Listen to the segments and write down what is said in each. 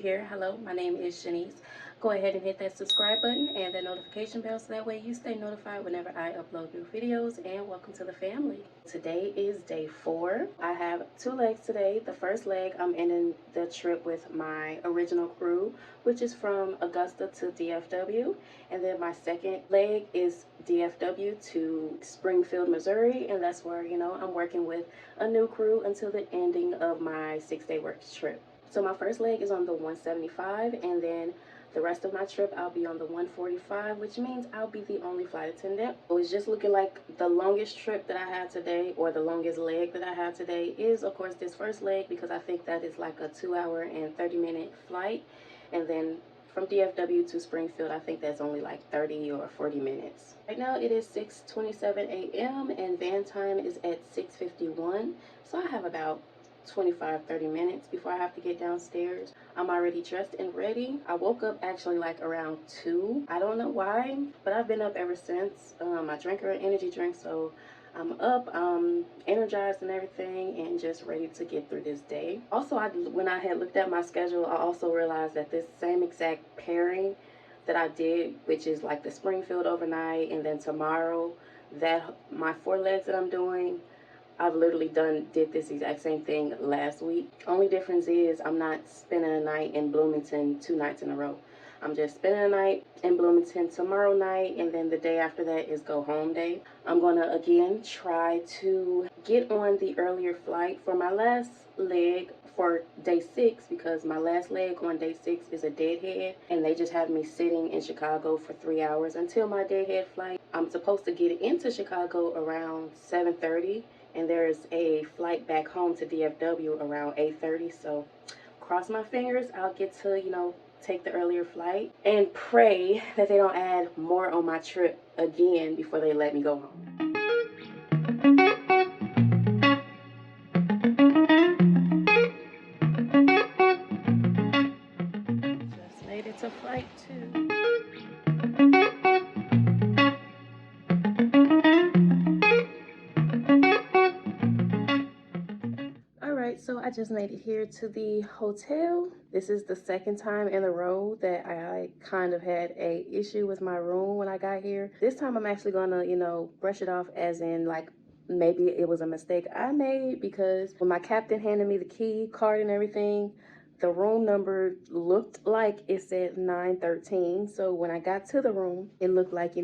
here, hello, my name is Shanice. Go ahead and hit that subscribe button and that notification bell so that way you stay notified whenever I upload new videos, and welcome to the family. Today is day 4. I have 2 legs today. The first leg, I'm ending the trip with my original crew, which is from Augusta to DFW. And then my second leg is DFW to Springfield, Missouri. And that's where, I'm working with a new crew until the ending of my 6-day work trip. So my first leg is on the 175, and then the rest of my trip I'll be on the 145, which means I'll be the only flight attendant. It was just looking like the longest trip that I had today, or the longest leg that I have today, is of course this first leg, because I think that is like a 2-hour and 30-minute flight. And then from DFW to Springfield, I think that's only like 30 or 40 minutes. Right now it is 6:27 a.m. and van time is at 6:51. So I have about 25-30 minutes before I have to get downstairs. I'm already dressed and ready. I woke up actually like around 2. I don't know why, but I've been up ever since. I drank an energy drink, so I'm up, energized and everything, and just ready to get through this day. Also, when I had looked at my schedule, I also realized that this same exact pairing that I did, which is like the Springfield overnight, and then tomorrow, that my 4 legs that I'm doing, I've literally did this exact same thing last week. Only difference is I'm not spending a night in Bloomington 2 nights in a row. I'm just spending a night in Bloomington tomorrow night, and then the day after that is go home day. I'm gonna again try to get on the earlier flight for my last leg for day 6, because my last leg on day 6 is a deadhead, and they just have me sitting in Chicago for 3 hours until my deadhead flight. I'm supposed to get into Chicago around 7:30, and there's a flight back home to DFW around 8:30. So cross my fingers, I'll get to, take the earlier flight, and pray that they don't add more on my trip again before they let me go home. Just made it to flight 2. So I just made it here to the hotel. This is the second time in a row that I kind of had a issue with my room when I got here. This time I'm actually gonna, brush it off, as in like maybe it was a mistake I made, because when my captain handed me the key card and everything, the room number looked like it said 913. So when I got to the room, it looked like,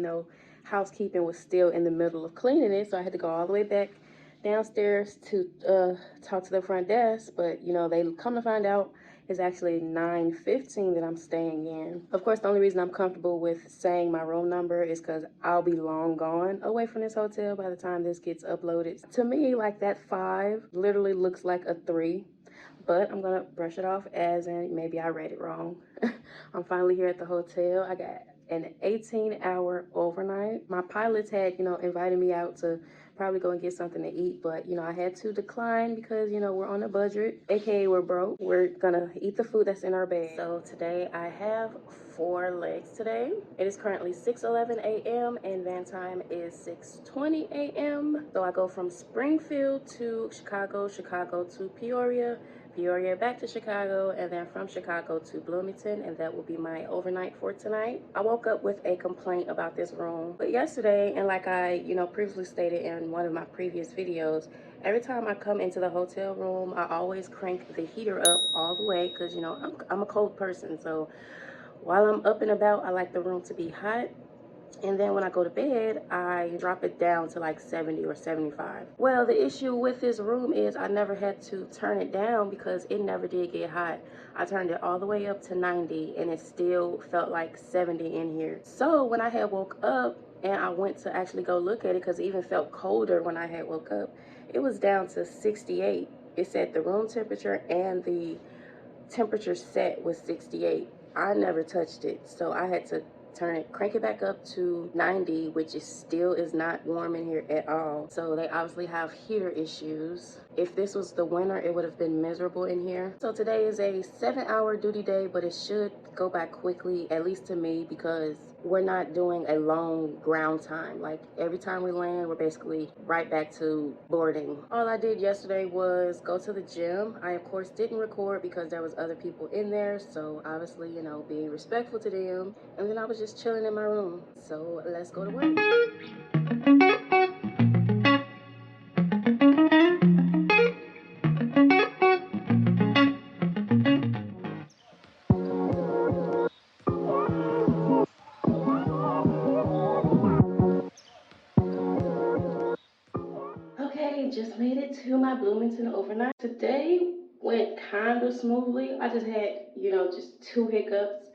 housekeeping was still in the middle of cleaning it. So I had to go all the way back downstairs to talk to the front desk, but they come to find out it's actually 915 that I'm staying in. Of course, the only reason I'm comfortable with saying my room number is because I'll be long gone away from this hotel by the time this gets uploaded. To me, like, that 5 literally looks like a 3, but I'm gonna brush it off as in maybe I read it wrong. I'm finally here at the hotel. I got an 18-hour overnight. My pilots had, invited me out to probably go and get something to eat, but I had to decline because we're on a budget, aka we're broke. We're gonna eat the food that's in our bag. So today I have 4 legs today. It is currently 6:11 a.m. and van time is 6:20 a.m. So I go from Springfield to Chicago, Chicago to Peoria, Peoria back to Chicago, and then from Chicago to Bloomington, and that will be my overnight for tonight. I woke up with a complaint about this room, but yesterday, and like I previously stated in one of my previous videos, every time I come into the hotel room, I always crank the heater up all the way, because I'm a cold person. So while I'm up and about, I like the room to be hot. And then when I go to bed, I drop it down to like 70 or 75. Well, the issue with this room is I never had to turn it down because it never did get hot. I turned it all the way up to 90 and it still felt like 70 in here. So when I had woke up and I went to actually go look at it, because it even felt colder when I had woke up, it was down to 68. It said the room temperature and the temperature set was 68. I never touched it, so I had to crank it back up to 90, which still is not warm in here at all. So they obviously have heater issues. If this was the winter, it would have been miserable in here. So today is a 7-hour duty day, but it should go by quickly, at least to me, because we're not doing a long ground time. Like every time we land, we're basically right back to boarding. All I did yesterday was go to the gym. I of course didn't record because there was other people in there, so obviously, you know, being respectful to them. And then I was just chilling in my room. So let's go to work. Okay, just made it to my Bloomington overnight. Today went kind of smoothly. I just had, you know, just 2 hiccups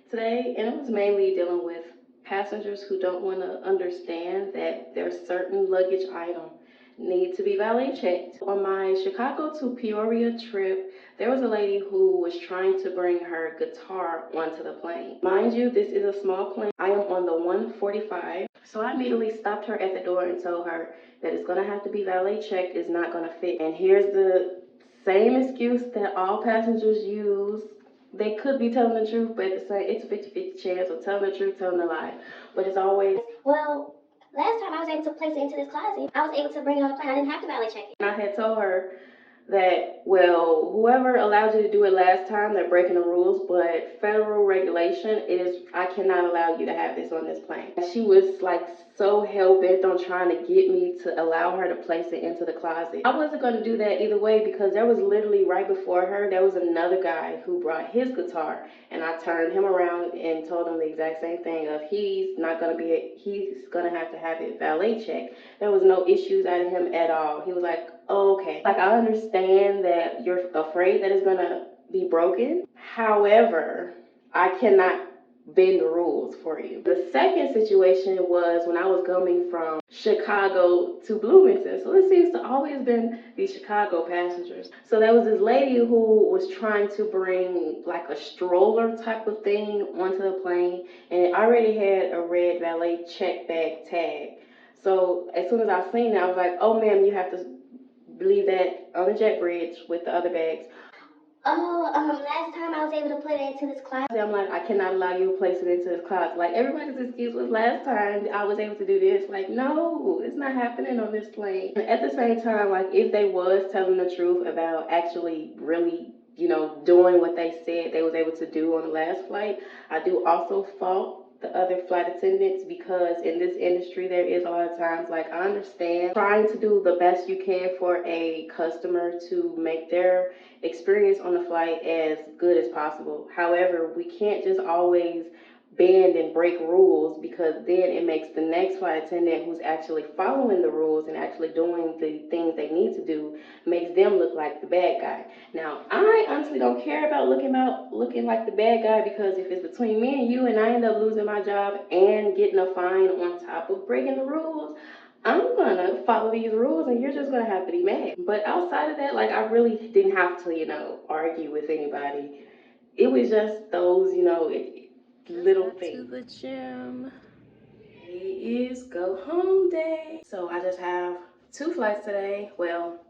today, and it was mainly dealing with passengers who don't want to understand that there's certain luggage items need to be valet checked. On my Chicago to Peoria trip, there was a lady who was trying to bring her guitar onto the plane. Mind you, this is a small plane. I am on the 145, so I immediately stopped her at the door and told her that it's gonna have to be valet checked, it's not gonna fit. And here's the same excuse that all passengers use. They could be telling the truth, but at the same, it's a 50-50 chance of telling the truth, telling a lie. But it's always, well, last time I was able to place it into this closet, I was able to bring it on the plane. I didn't have to valet check it. And I had told her that, well, whoever allowed you to do it last time, they're breaking the rules, but federal regulation is, I cannot allow you to have this on this plane. She was like so hell-bent on trying to get me to allow her to place it into the closet. I wasn't going to do that either way, because there was literally right before her, there was another guy who brought his guitar, and I turned him around and told him the exact same thing of he's going to have it valet checked. There was no issues out of him at all. He was like, okay, like I understand that you're afraid that it's gonna be broken. However, I cannot bend the rules for you. The second situation was when I was coming from Chicago to Bloomington. So it seems to always been these Chicago passengers. So there was this lady who was trying to bring like a stroller type of thing onto the plane, and it already had a red valet check bag tag. So as soon as I seen it, I was like, oh ma'am, you have to leave that on the jet bridge with the other bags. Oh, last time I was able to put it into this closet. I'm like, I cannot allow you to place it into this closet. Like, everybody's excuse was last time I was able to do this. Like, no, it's not happening on this plane. And at the same time, like, if they was telling the truth about actually really, you know, doing what they said they was able to do on the last flight, I do also fault the other flight attendants, because in this industry there is a lot of times, like, I understand trying to do the best you can for a customer to make their experience on the flight as good as possible. However, we can't just always bend and break rules, because then it makes the next flight attendant who's actually following the rules and actually doing the things they need to do, makes them look like the bad guy. Now, I honestly don't care about looking like the bad guy, because if it's between me and you and I end up losing my job and getting a fine on top of breaking the rules, I'm gonna follow these rules and you're just gonna have to be mad. But outside of that, like, I really didn't have to, you know, argue with anybody. It was just those, you know, little things. To the gym. It is go home day. So I just have 2 flights today. Well,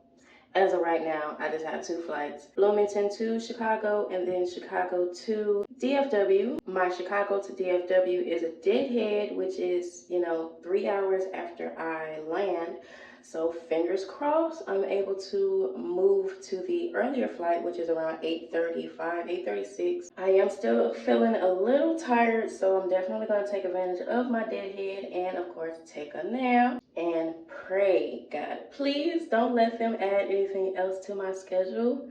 as of right now, I just have 2 flights. Bloomington to Chicago, and then Chicago to DFW. My Chicago to DFW is a deadhead, which is, you know, 3 hours after I land. So fingers crossed, I'm able to move to the earlier flight, which is around 8:35, 8:36. I am still feeling a little tired, so I'm definitely going to take advantage of my deadhead and, of course, take a nap and pray, God, please don't let them add anything else to my schedule,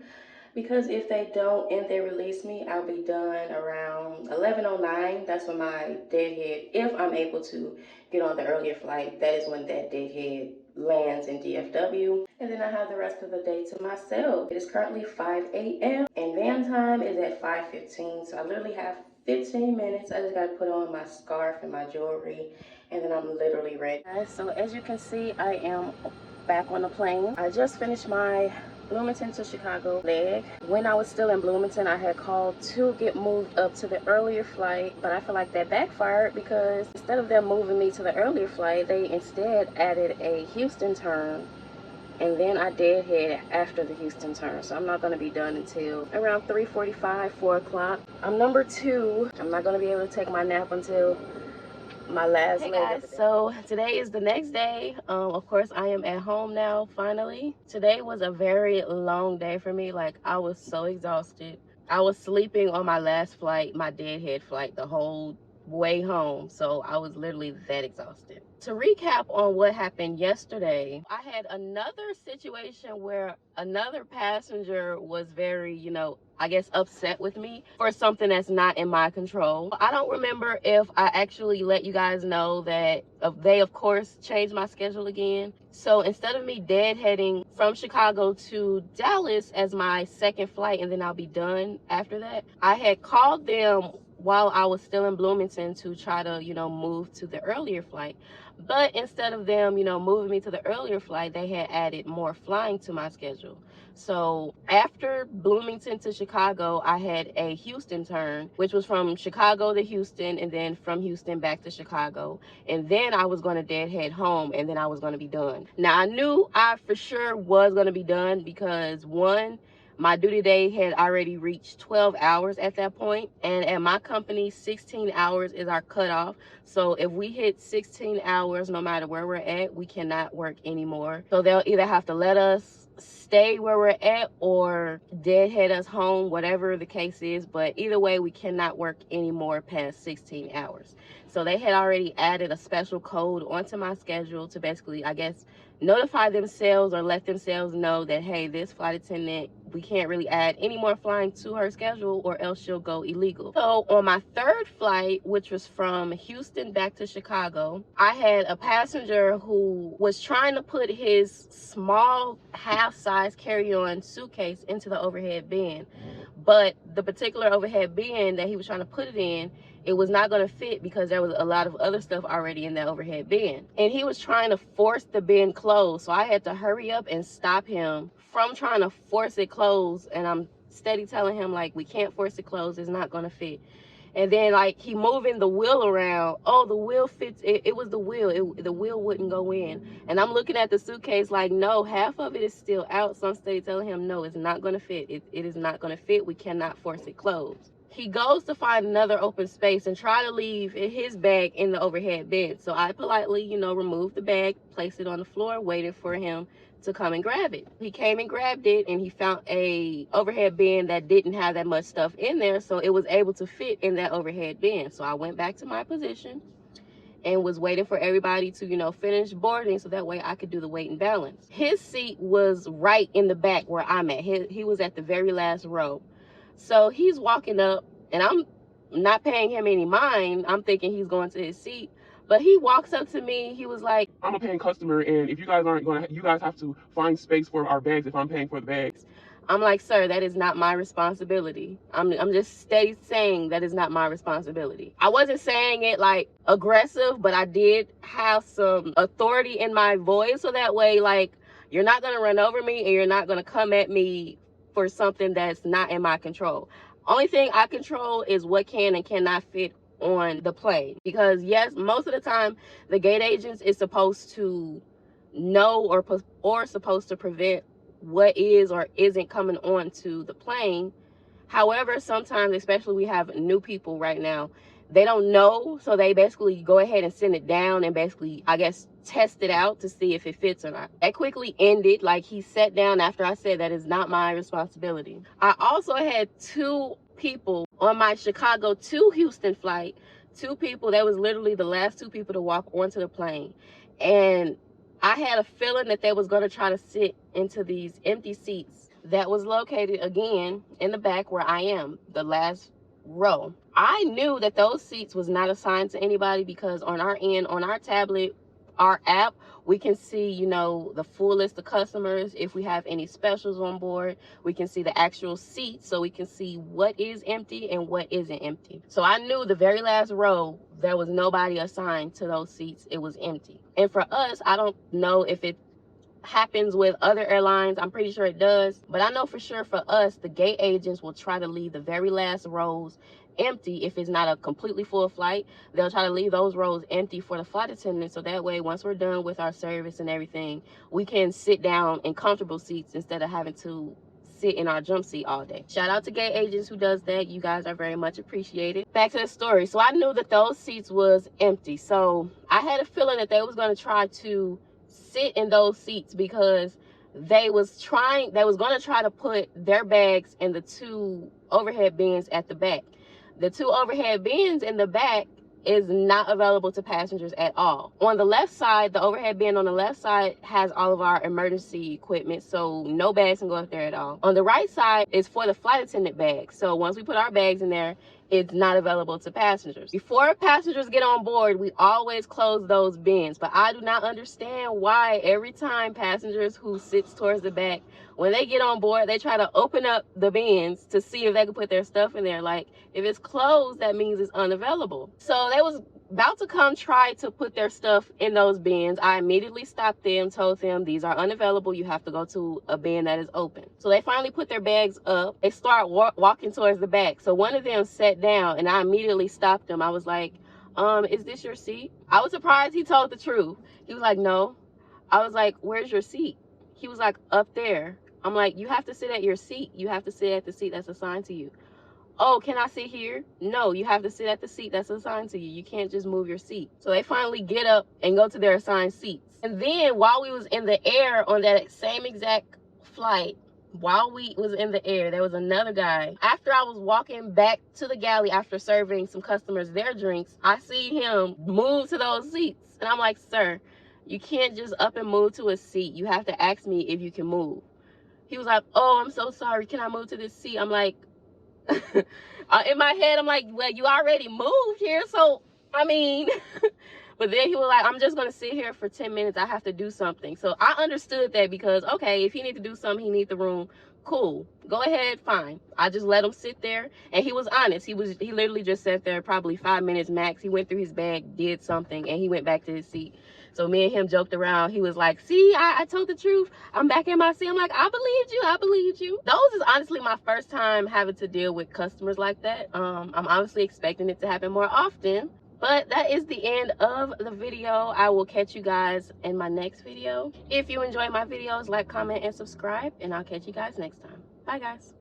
because if they don't and they release me, I'll be done around 11:09. That's when my deadhead, if I'm able to get on the earlier flight, that is when that deadhead lands in DFW. And then I have the rest of the day to myself. It is currently 5 a.m. and van time is at 5:15. So I literally have 15 minutes. I just got to put on my scarf and my jewelry, and then I'm literally ready. So as you can see, I am back on the plane. I just finished my Bloomington to Chicago leg. When I was still in Bloomington, I had called to get moved up to the earlier flight, but I feel like that backfired, because instead of them moving me to the earlier flight, they instead added a Houston turn, and then I deadhead after the Houston turn. So I'm not going to be done until around 3:45, 4 o'clock. I'm number 2. I'm not going to be able to take my nap until my last leg of the day. So today is the next day. Of course, I am at home now, finally. Today was a very long day for me. Like, I was so exhausted. I was sleeping on my last flight, my deadhead flight, the whole way home. So I was literally that exhausted. To recap on what happened yesterday, I had another situation where another passenger was very, I guess, upset with me for something that's not in my control. I don't remember if I actually let you guys know that they, of course, changed my schedule again. So instead of me deadheading from Chicago to Dallas as my second flight, and then I'll be done after that, I had called them while I was still in Bloomington to try to, move to the earlier flight. But instead of them, moving me to the earlier flight, they had added more flying to my schedule. So after Bloomington to Chicago, I had a Houston turn, which was from Chicago to Houston, and then from Houston back to Chicago. And then I was going to deadhead home, and then I was going to be done. Now, I knew I for sure was going to be done because, one, my duty day had already reached 12 hours at that point, and at my company, 16 hours is our cutoff. So if we hit 16 hours, no matter where we're at, we cannot work anymore. So they'll either have to let us stay where we're at or deadhead us home, whatever the case is. But either way, we cannot work anymore past 16 hours. So they had already added a special code onto my schedule to basically, I guess, notify themselves or let themselves know that, hey, this flight attendant, we can't really add any more flying to her schedule or else she'll go illegal. So on my third flight, which was from Houston back to Chicago, I had a passenger who was trying to put his small half-size carry-on suitcase into the overhead bin. But the particular overhead bin that he was trying to put it in, it was not going to fit because there was a lot of other stuff already in that overhead bin. And he was trying to force the bin closed. So I had to hurry up and stop him from trying to force it closed. And I'm steady telling him, like, we can't force it closed. It's not going to fit. And then, like, he moving the wheel around. Oh, the wheel fits. It was the wheel. The wheel wouldn't go in. And I'm looking at the suitcase like, no, half of it is still out. So I'm steady telling him, no, it's not going to fit. It is not going to fit. We cannot force it closed. He goes to find another open space and try to leave his bag in the overhead bin. So I politely, removed the bag, placed it on the floor, waited for him to come and grab it. He came and grabbed it, and he found a overhead bin that didn't have that much stuff in there, so it was able to fit in that overhead bin. So I went back to my position and was waiting for everybody to, finish boarding so that way I could do the weight and balance. His seat was right in the back where I'm at. He was at the very last row. So he's walking up, and I'm not paying him any mind. I'm thinking he's going to his seat. But he walks up to me. He was like, I'm a paying customer, and if you guys aren't going to, you guys have to find space for our bags if I'm paying for the bags. I'm like, sir, that is not my responsibility. I'm just steady saying that is not my responsibility. I wasn't saying it like aggressive, but I did have some authority in my voice. So that way, like, you're not going to run over me and you're not going to come at me for something that's not in my control. Only thing I control is what can and cannot fit on the plane. Because yes, most of the time, the gate agents is supposed to know or supposed to prevent what is or isn't coming onto the plane. However, sometimes, especially we have new people right now, they don't know, so they basically go ahead and send it down and basically, I guess, test it out to see if it fits or not. That quickly ended. Like, he sat down after I said that is not my responsibility. I also had two people on my Chicago to Houston flight. Two people, that was literally the last two people to walk onto the plane. And I had a feeling that they was going to try to sit into these empty seats that was located again in the back where I am, the last row. I knew that those seats was not assigned to anybody because on our end, on our tablet, our app, we can see, the full list of customers. If we have any specials on board, we can see the actual seats, so we can see what is empty and what isn't empty. So I knew the very last row, there was nobody assigned to those seats. It was empty. And for us, I don't know if it happens with other airlines. I'm pretty sure it does, but I know for sure for us, the gate agents will try to leave the very last rows empty. If it's not a completely full flight, they'll try to leave those rows empty for the flight attendant, so that way once we're done with our service and everything, we can sit down in comfortable seats instead of having to sit in our jump seat all day. Shout out to gate agents who does that. You guys are very much appreciated. Back to the story. So I knew that those seats was empty. So I had a feeling that they was going to try to sit in those seats because they was going to try to put their bags in the 2 overhead bins at the back. The 2 overhead bins in the back is not available to passengers at all. On the left side, the overhead bin on the left side has all of our emergency equipment, so no bags can go up there at all. On the right side is for the flight attendant bags. So once we put our bags in there, it's not available to passengers. Before passengers get on board, we always close those bins. But I do not understand why every time passengers who sits towards the back, when they get on board, they try to open up the bins to see if they can put their stuff in there. Like, if it's closed, that means it's unavailable. So they was about to come try to put their stuff in those bins. I immediately stopped them, told them these are unavailable. You have to go to a bin that is open. So they finally put their bags up. They start walking towards the back. So one of them sat down and I immediately stopped him. I was like, is this your seat? I was surprised he told the truth. He was like, no. I was like, where's your seat? He was like, up there. I'm like, you have to sit at your seat. You have to sit at the seat that's assigned to you. Oh, can I sit here? No, you have to sit at the seat that's assigned to you. You can't just move your seat. So they finally get up and go to their assigned seats. And then while we was in the air on that same exact flight, while we was in the air, there was another guy. After I was walking back to the galley after serving some customers their drinks, I see him move to those seats. And I'm like, sir, you can't just up and move to a seat. You have to ask me if you can move. He was like, oh, I'm so sorry. Can I move to this seat? I'm like, in my head, I'm like, well, you already moved here. So, I mean, but then he was like, I'm just going to sit here for 10 minutes. I have to do something. So I understood that because, okay, if he need to do something, he need the room. Cool. Go ahead. Fine. I just let him sit there. And he was honest. He literally just sat there probably 5 minutes max. He went through his bag, did something, and he went back to his seat. So me and him joked around. He was like, see, I told the truth. I'm back in my seat. I'm like, I believed you. I believed you. Those is honestly my first time having to deal with customers like that. I'm honestly expecting it to happen more often. But that is the end of the video. I will catch you guys in my next video. If you enjoy my videos, like, comment, and subscribe. And I'll catch you guys next time. Bye, guys.